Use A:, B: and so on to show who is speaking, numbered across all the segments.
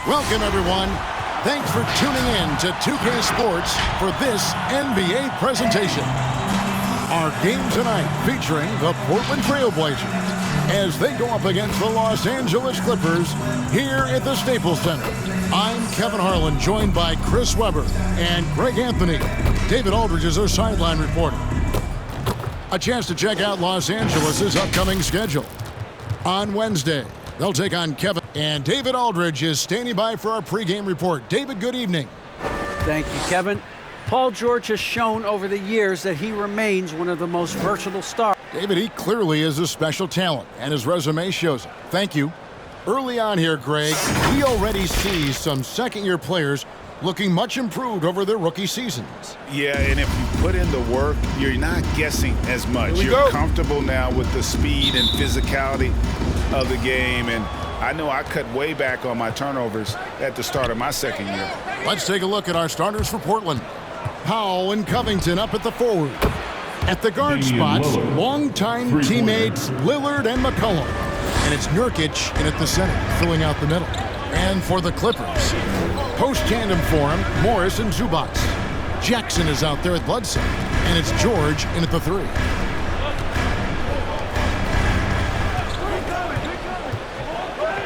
A: Welcome, everyone. Thanks for tuning in to 2K Sports for this NBA presentation. Our game tonight featuring the Portland Trail Blazers as they go up against the Los Angeles Clippers here at the Staples Center. I'm Kevin Harlan, joined by Chris Webber and Greg Anthony. David Aldridge is our sideline reporter. A chance to check out Los Angeles' upcoming schedule. On Wednesday, they'll take on Kevin. And David Aldridge is standing by for our pregame report. David, good evening.
B: Thank you, Kevin. Paul George has shown over the years that he remains one of the most versatile stars.
A: David, he clearly is a special talent, and his resume shows it. Thank you. Early on here, Greg, we already see some second-year players looking much improved over their rookie seasons.
C: Yeah, and if you put in the work, you're not guessing as much. You're comfortable now with the speed and physicality of the game, and I know I cut way back on my turnovers at the start of my second year.
A: Let's take a look at our starters for Portland. Powell and Covington up at the forward. At the guard spots, longtime teammates Lillard and McCollum. And it's Nurkic in at the center, filling out the middle. And for the Clippers, post-tandem for him, Morris and Zubac. Jackson is out there at Bledsoe. And it's George in at the 3.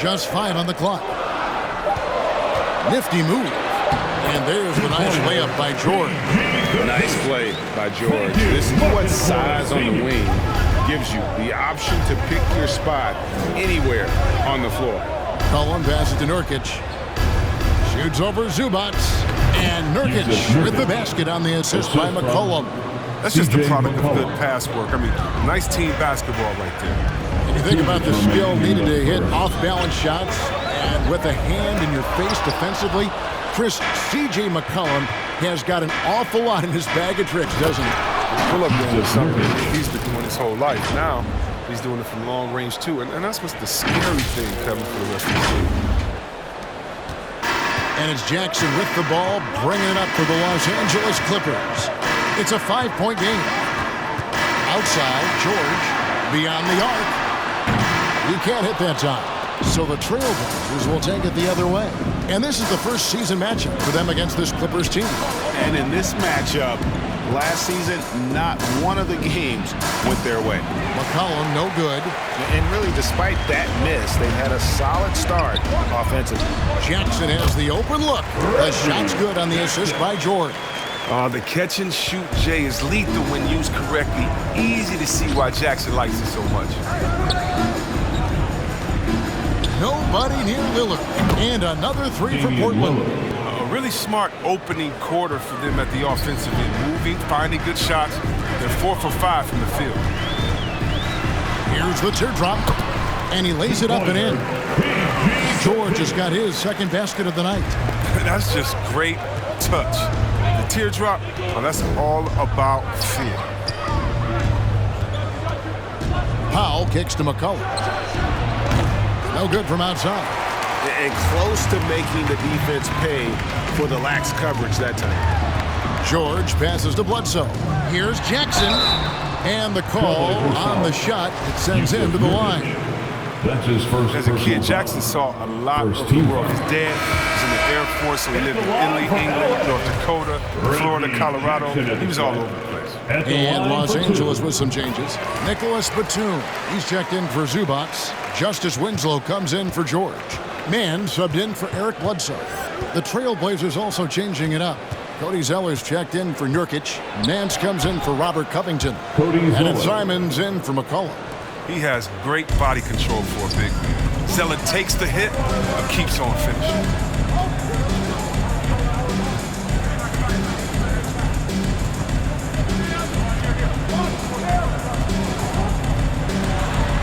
A: Just 5 on the clock. Nifty move. And there's the nice layup by George.
C: Nice play by George. This is what size on the wing gives you. The option to pick your spot anywhere on the floor.
A: Cullen passes to Nurkic. Shoots over Zubac. And Nurkic with the basket on the assist by McCollum.
D: That's just the product of good pass work. I mean, nice team basketball right there.
A: And you think about the skill needed to hit off-balance shots, and with a hand in your face defensively, Chris, C.J. McCollum has got an awful lot in his bag of tricks, doesn't he?
D: Pull-up game is something he's been doing his whole life. Now, he's doing it from long range, too. And that's what's the scary thing, Kevin, for the rest of the team.
A: And it's Jackson with the ball, bringing it up for the Los Angeles Clippers. It's a 5-point game. Outside, George, beyond the arc. He can't hit that time. So the Trailblazers will take it the other way. And this is the first season matchup for them against this Clippers team.
C: And in this matchup, last season, not one of the games went their way.
A: McCollum, no good.
C: And really, despite that miss, they had a solid start offensively.
A: Jackson has the open look. The shot's good on the assist by George.
D: The catch and shoot, Jay, is lethal when used correctly. Easy to see why Jackson likes it so much.
A: Nobody near Lillard. And another 3 for Portland.
D: A really smart opening quarter for them at the offensive end. Moving, finding good shots. They're 4 for 5 from the field.
A: Here's the teardrop. And he lays it up and in. George has got his second basket of the night.
D: That's just great touch. The teardrop, well, that's all about feel.
A: Powell kicks to McCollum. No good from outside.
C: And close to making the defense pay for the lax coverage that time.
A: George passes to Bledsoe. Here's Jackson. And the call on the shot. It sends him to the line.
E: That's his first.
D: As a kid, Jackson saw a lot of the world. His dad was in the Air Force, so he lived in Italy, England, North Dakota, Florida, Colorado. He was all over the place.
A: And Los Angeles with some changes. Nicholas Batum, he's checked in for Zubac. Justice Winslow comes in for George. Mann subbed in for Eric Bledsoe. The Trailblazers also changing it up. Cody Zeller's checked in for Nurkic. Nance comes in for Robert Covington. And it's Simons in for McCollum.
D: He has great body control for a big man. Zeller takes the hit and keeps on finishing.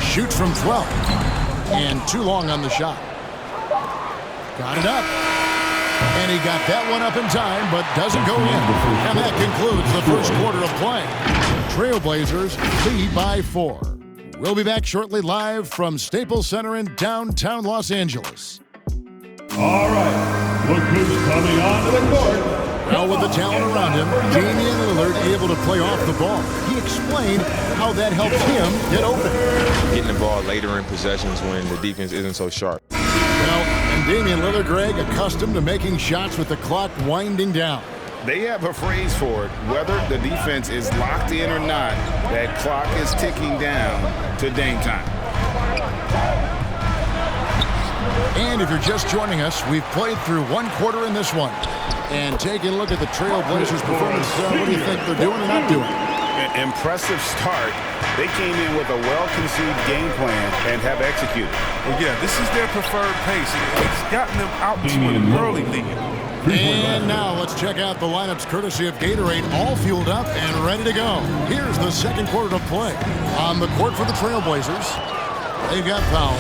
A: Shoots from 12. And too long on the shot. Got it up. And he got that one up in time, but doesn't go in. And that concludes the first quarter of play. Trailblazers lead by 4. We'll be back shortly live from Staples Center in downtown Los Angeles.
E: All right, look who's coming onto the court.
A: Well, with the talent around him, Damian Lillard able to play off the ball. He explained how that helped him get open.
F: Getting the ball later in possessions when the defense isn't so sharp.
A: Well, And Damian Lillard, Greg, accustomed to making shots with the clock winding down.
C: They have a phrase for it. Whether the defense is locked in or not, that clock is ticking down to Dame time.
A: And if you're just joining us, we've played through one quarter in this one. And taking a look at the Trailblazers' performance, what do you think they're doing or not doing?
C: Impressive start. They came in with a well-conceived game plan and have executed.
D: Well, yeah, this is their preferred pace. It's gotten them out to an early lead.
A: And now let's check out the lineups courtesy of Gatorade, all fueled up and ready to go. Here's the second quarter to play. On the court for the Trailblazers, they've got Powell.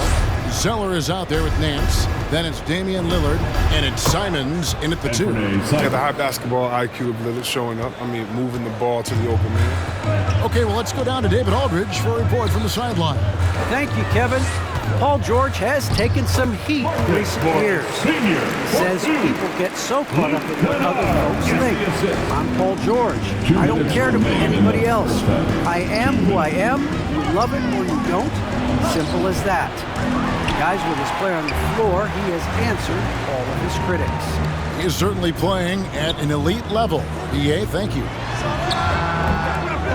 A: Zeller is out there with Nance. Then it's Damian Lillard, and it's Simons in at the 2.
D: Yeah, the high basketball IQ of Lillard showing up. I mean, moving the ball to the open man.
A: Okay, well, let's go down to David Aldridge for a report from the sideline.
B: Thank you, Kevin. Paul George has taken some heat in recent years. He says people get so caught up in what other folks think. I'm Paul George. I don't care to be anybody else. I am who I am. You love it or you don't. Simple as that. Guys, with his play on the floor, he has answered all of his critics.
A: He is certainly playing at an elite level. EA, thank you.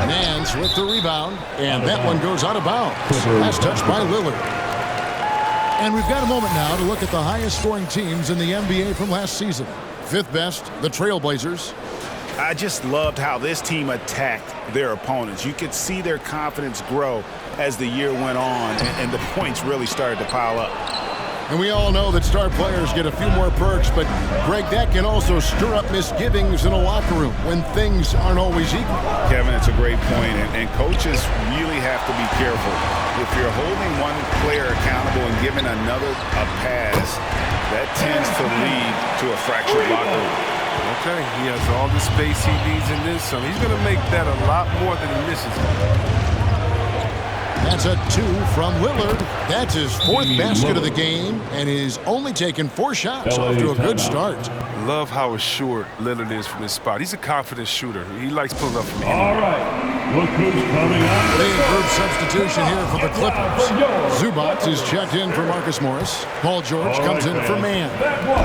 A: Nance with the rebound, and that one goes out of bounds. Last touch by Lillard. And we've got a moment now to look at the highest scoring teams in the NBA from last season. Fifth best, the Trailblazers.
C: I just loved how this team attacked their opponents. You could see their confidence grow as the year went on, and the points really started to pile up.
A: And we all know that star players get a few more perks, but, Greg, that can also stir up misgivings in a locker room when things aren't always equal.
C: Kevin, it's a great point, and coaches really have to be careful. If you're holding one player accountable and giving another a pass, that tends to lead to a fractured locker room.
D: Okay, he has all the space he needs in this, so he's going to make that a lot more than he misses.
A: That's a 2 from Lillard. That's his 4th basket of the game, and he's only taken 4 shots. Off to a good start.
D: Love how assured Lillard is from his spot. He's a confident shooter. He likes pulling up from anywhere.
E: All right, look who's coming on.
A: Big group substitution here for the Clippers. Zubac is checked in for Marcus Morris. Paul George comes in for Mann.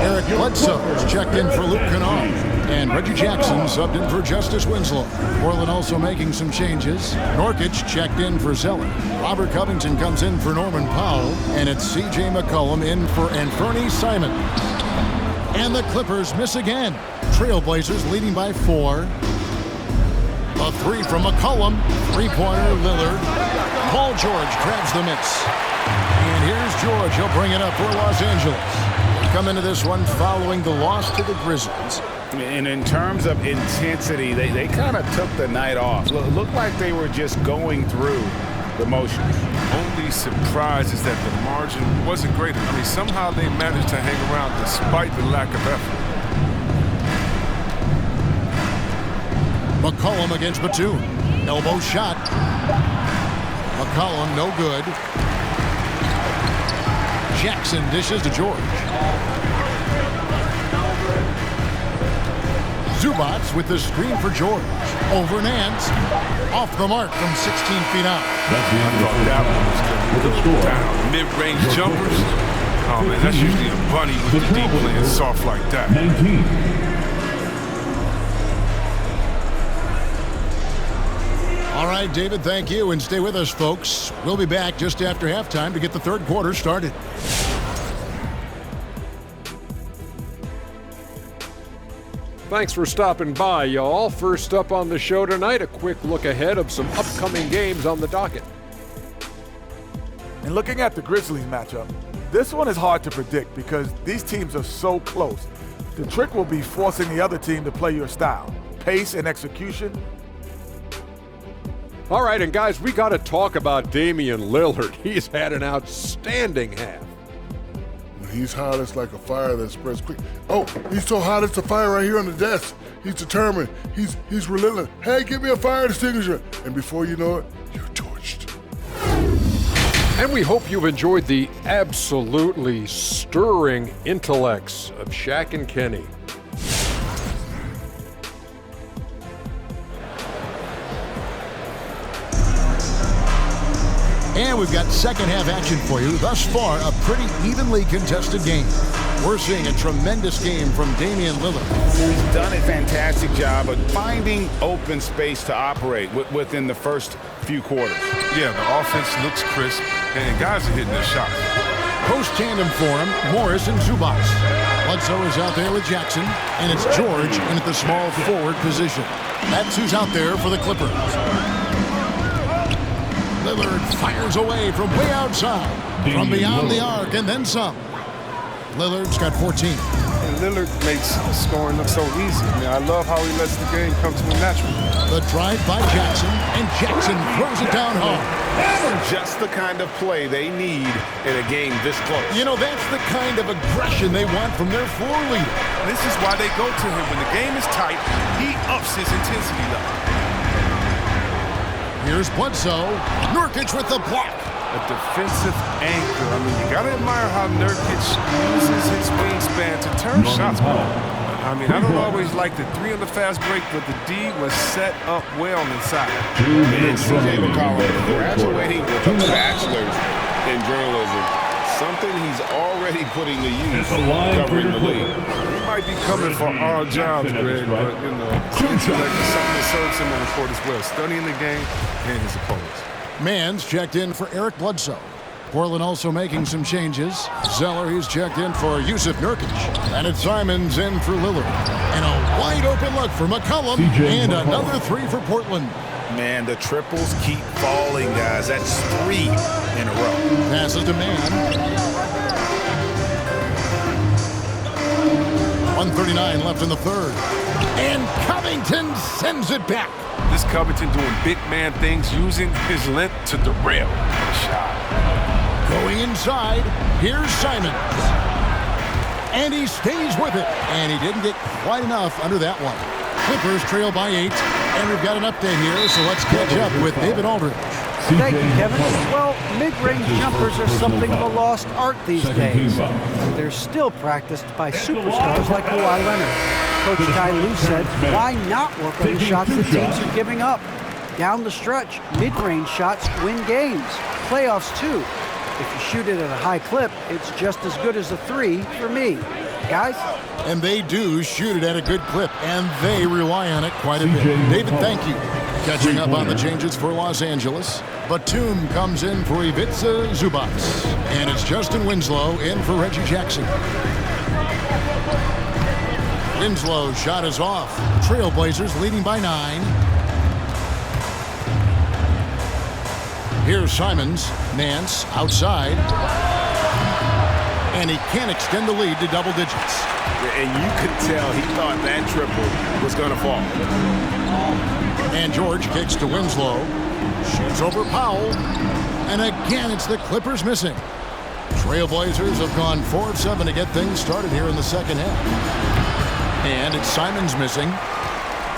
A: Eric Bledsoe is checked in for Luke Kennard. And Reggie Jackson subbed in for Justice Winslow. Portland also making some changes. Norkic checked in for Zeller. Robert Covington comes in for Norman Powell. And it's C.J. McCollum in for Anthony Simons. And the Clippers miss again. Trailblazers leading by 4. A 3 from McCollum. 3-pointer Lillard. Paul George grabs the miss. And here's George. He'll bring it up for Los Angeles. They come into this one following the loss to the Grizzlies.
C: And in terms of intensity, they kind of took the night off. Looked like they were just going through the motions.
D: Only surprise is that the margin wasn't great. I mean, somehow they managed to hang around despite the lack of effort.
A: McCollum against Batum. Elbow shot. McCollum, no good. Jackson dishes to George. Zubac with the screen for George. Over Nance. Off the mark from 16 feet out.
D: Down. Mid-range jumpers. Oh, man, that's usually a bunny with the deep playing soft like that.
E: 19.
A: All right, David, thank you. And stay with us, folks. We'll be back just after halftime to get the third quarter started.
F: Thanks for stopping by, y'all. First up on the show tonight, a quick look ahead of some upcoming games on the docket.
G: And looking at the Grizzlies matchup, this one is hard to predict because these teams are so close. The trick will be forcing the other team to play your style, pace and execution.
F: All right, and guys, we got to talk about Damian Lillard. He's had an outstanding half.
H: He's hot. It's like a fire that spreads quick. Oh, he's so hot it's a fire right here on the desk. He's determined. He's relentless. Hey, give me a fire extinguisher. And before you know it, you're torched.
F: And we hope you've enjoyed the absolutely stirring intellects of Shaq and Kenny.
A: And we've got second half action for you. Thus far, a pretty evenly contested game. We're seeing a tremendous game from Damian Lillard.
C: He's done a fantastic job of finding open space to operate within the first few quarters.
D: Yeah, the offense looks crisp, and guys are hitting their shots.
A: Post tandem for him, Morris and Zubats. Bledsoe is out there with Jackson, and it's George in at the small forward position. That's who's out there for the Clippers. Lillard fires away from way outside, from beyond the arc, and then some. Lillard's got 14.
D: And Lillard makes scoring look so easy. I mean, I love how he lets the game come to him naturally.
A: The drive by Jackson, and Jackson throws it down hard.
C: Just the kind of play they need in a game this close.
A: You know, that's the kind of aggression they want from their floor leader.
D: This is why they go to him. When the game is tight, he ups his intensity level.
A: Here's Bledsoe. Nurkic with the block.
D: A defensive anchor. I mean, you got to admire how Nurkic uses his wingspan to turn shots. I mean, I don't always like the 3 on the fast break, but the D was set up well inside.
C: And C.J. McCollum graduating with a bachelor's in journalism, something he's already putting to use covering the league.
D: He might be coming for our jobs, Greg, but, you know, it's like something that serves him on the court as well, studying the game and his opponents.
A: Mann's checked in for Eric Bledsoe. Portland also making some changes. Zeller, he's checked in for Yusuf Nurkic. And it's Simons in for Lillard. And a wide open look for McCollum. And another 3 for Portland.
C: Man, the triples keep falling, guys. That's 3 in a row.
A: Passes to Mann. 1:39 left in the third. And Covington sends it back.
D: This Covington doing big man things, using his length to derail the shot.
A: Going inside, here's Simons. And he stays with it. And he didn't get quite enough under that one. Clippers trail by 8. And we've got an update here, so let's catch up with David Aldridge.
B: Thank you, Kevin. Well, mid-range jumpers are something of a lost art these days. They're still practiced by superstars like Kawhi Leonard. Coach Ty Lue said, why not work on the shots the teams are giving up? Down the stretch, mid-range shots win games. Playoffs, too. If you shoot it at a high clip, it's just as good as a 3 for me. Guys?
A: And they do shoot it at a good clip, and they rely on it quite a bit. David, thank you. Catching up on the changes for Los Angeles. Batum comes in for Ivica Zubats. And it's Justin Winslow in for Reggie Jackson. Winslow's shot is off. Trailblazers leading by 9. Here's Simons. Nance outside. And he can't extend the lead to double digits.
C: And you could tell he thought that triple was going to fall.
A: And George kicks to Winslow. Shoots over Powell. And again, it's the Clippers missing. Trailblazers have gone 4 of 7 to get things started here in the second half. And it's Simons missing.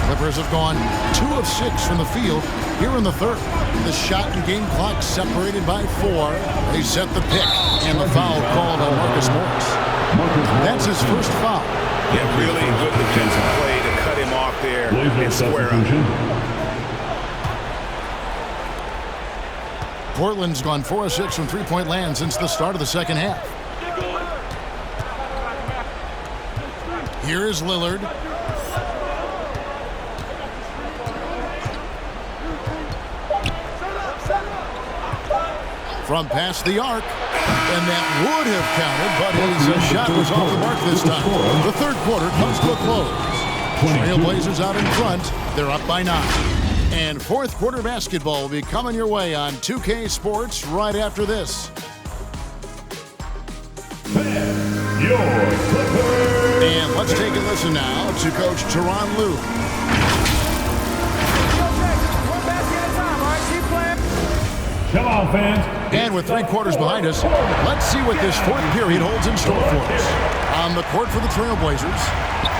A: Clippers have gone 2 of 6 from the field here in the third. The shot and game clock separated by 4. They set the pick, and the foul called on Marcus Morris. That's his first foul.
C: Yeah, really good defensive play to cut him off there and square up.
A: Portland's gone 4 of 6 from three-point land since the start of the second half. Here is Lillard. From past the arc, and that would have counted, but his shot was off the mark this time. The third quarter comes to a close. Trailblazers out in front. They're up by 9. And fourth quarter basketball will be coming your way on 2K Sports right after this. And let's take a listen now to Coach Tyronn Lue.
E: Come on, fans.
A: And with 3 quarters behind us, let's see what this fourth period holds in store for us. On the court for the Trailblazers,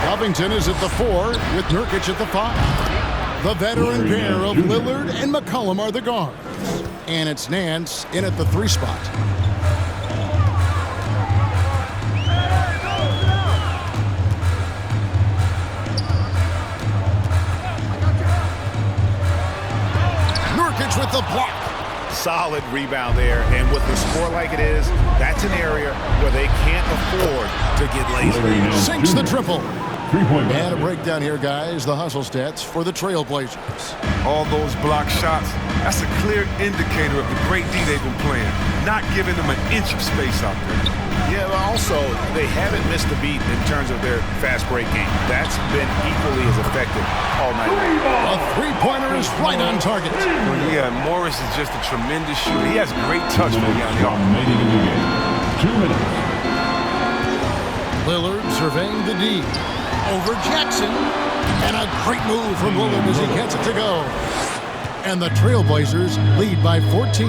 A: Covington is at the 4 with Nurkic at the 5. The veteran pair of Lillard and McCollum are the guards. And it's Nance in at the 3 spot. Nurkic with the block.
C: solid rebound there. And with the score like it is, that's an area where they can't afford to get lazy.
A: Sinks the triple.
E: Three-point
A: And a breakdown here, guys. The hustle stats for the Trailblazers.
D: All those block shots, that's a clear indicator of the great D they've been playing, not giving them an inch of space out there.
C: Yeah, but also, they haven't missed a beat in terms of their fast break game. That's been equally as effective all night.
A: A three-pointer is right on target.
D: Well, yeah, Morris is just a tremendous shooter. He has great touch when he's on the arm.
E: remaining in the game. 2 minutes.
A: Lillard surveying the D. Over Jackson. And a great move from Lillard as he gets it to go. And the Trailblazers lead by 14.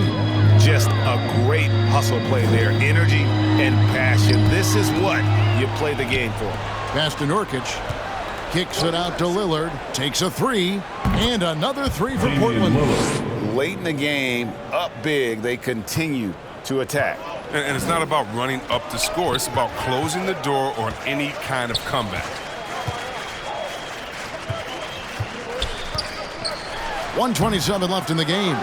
C: Just a great hustle play there. Energy and passion. This is what you play the game for.
A: Pass to Nurkic. Kicks it out to Lillard. Takes a three. And another three for Portland.
C: Late in the game, up big, they continue to attack.
D: And it's not about running up the score. It's about closing the door on any kind of comeback.
A: 1:27 left in the game.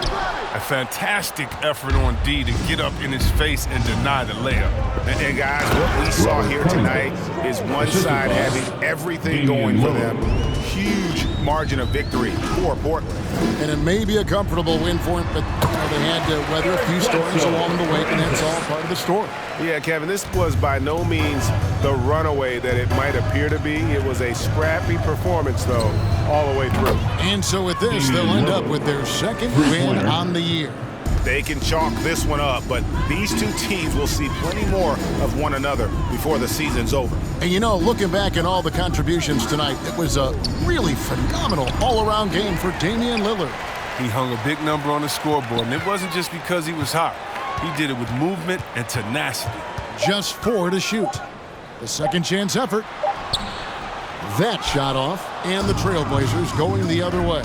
D: A fantastic effort on D to get up in his face and deny the layup.
C: And guys, what we saw here tonight is one side having everything going for them. Huge margin of victory for Portland.
A: And it may be a comfortable win for him, but they had to weather a few storms along the way, and that's all part of the story.
C: Yeah, Kevin, this was by no means the runaway that it might appear to be. It was a scrappy performance, though, all the way through.
A: And so with this, they'll end up with their second win on the year.
C: They can chalk this one up, but these two teams will see plenty more of one another before the season's over.
A: And you know, looking back at all the contributions tonight, it was a really phenomenal all-around game for Damian Lillard.
D: He hung a big number on the scoreboard, and it wasn't just because he was hot. He did it with movement and tenacity.
A: Just 4 to shoot. The second chance effort. That shot off, and the Trailblazers going the other way.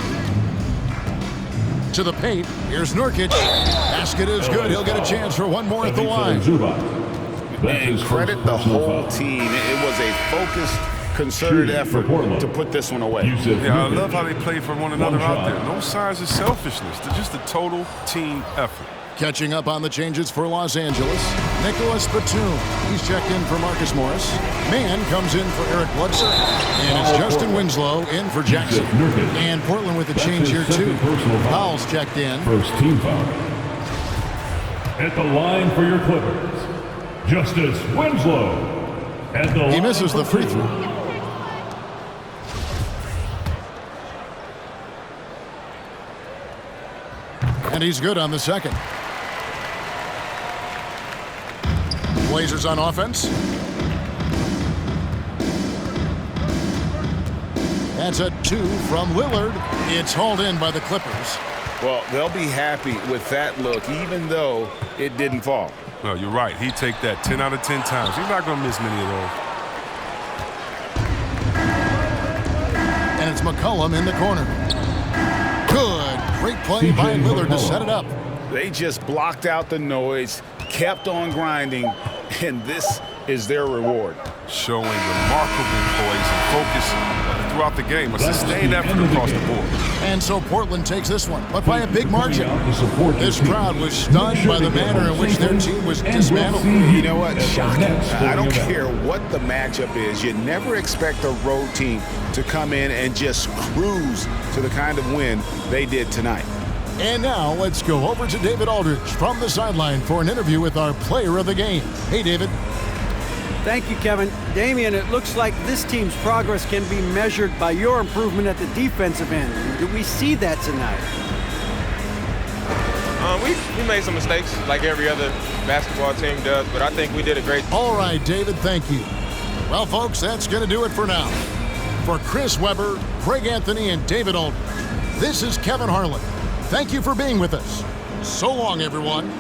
A: To the paint, here's Nurkic. Basket is good. He'll get a chance for one more at the line.
C: And credit the whole team. It was a focused, concerted effort to put this one away.
D: Yeah, I love how they play for one another out there. No signs of selfishness. They're just a total team effort.
A: Catching up on the changes for Los Angeles, Nicholas Batum. He's checked in for Marcus Morris. Mann comes in for Eric Bledsoe. And it's Justin Winslow in for Jackson. And Portland with a change here, too. Powell's checked in.
E: First team foul. At the line for your Clippers, Justice Winslow. At the
A: He misses the free throw. And he's good on the second. Blazers on offense. That's a 2 from Lillard. It's hauled in by the Clippers.
C: Well, they'll be happy with that look, even though it didn't fall.
D: No, you're right. He'd take that 10 out of 10 times. He's not going to miss many of those.
A: And it's McCollum in the corner. Good. Great play by Lillard to set it up.
C: They just blocked out the noise, kept on grinding, and this is their reward.
D: Showing remarkable poise and focus throughout the game. A sustained effort across the board.
A: And so Portland takes this one, but by a big margin. This crowd was stunned by the manner in which their team was dismantled.
C: You know what? Shocking. I don't care what the matchup is. You never expect a road team to come in and just cruise to the kind of win they did tonight.
A: And now let's go over to David Aldridge from the sideline for an interview with our player of the game. Hey, David.
B: Thank you, Kevin. Damian, it looks like this team's progress can be measured by your improvement at the defensive end. Did we see that tonight?
I: We made some mistakes like every other basketball team does, but I think we did a great job.
A: All right, David, thank you. Well, folks, that's going to do it for now. For Chris Webber, Craig Anthony, and David Aldridge, this is Kevin Harlan. Thank you for being with us. So long, everyone.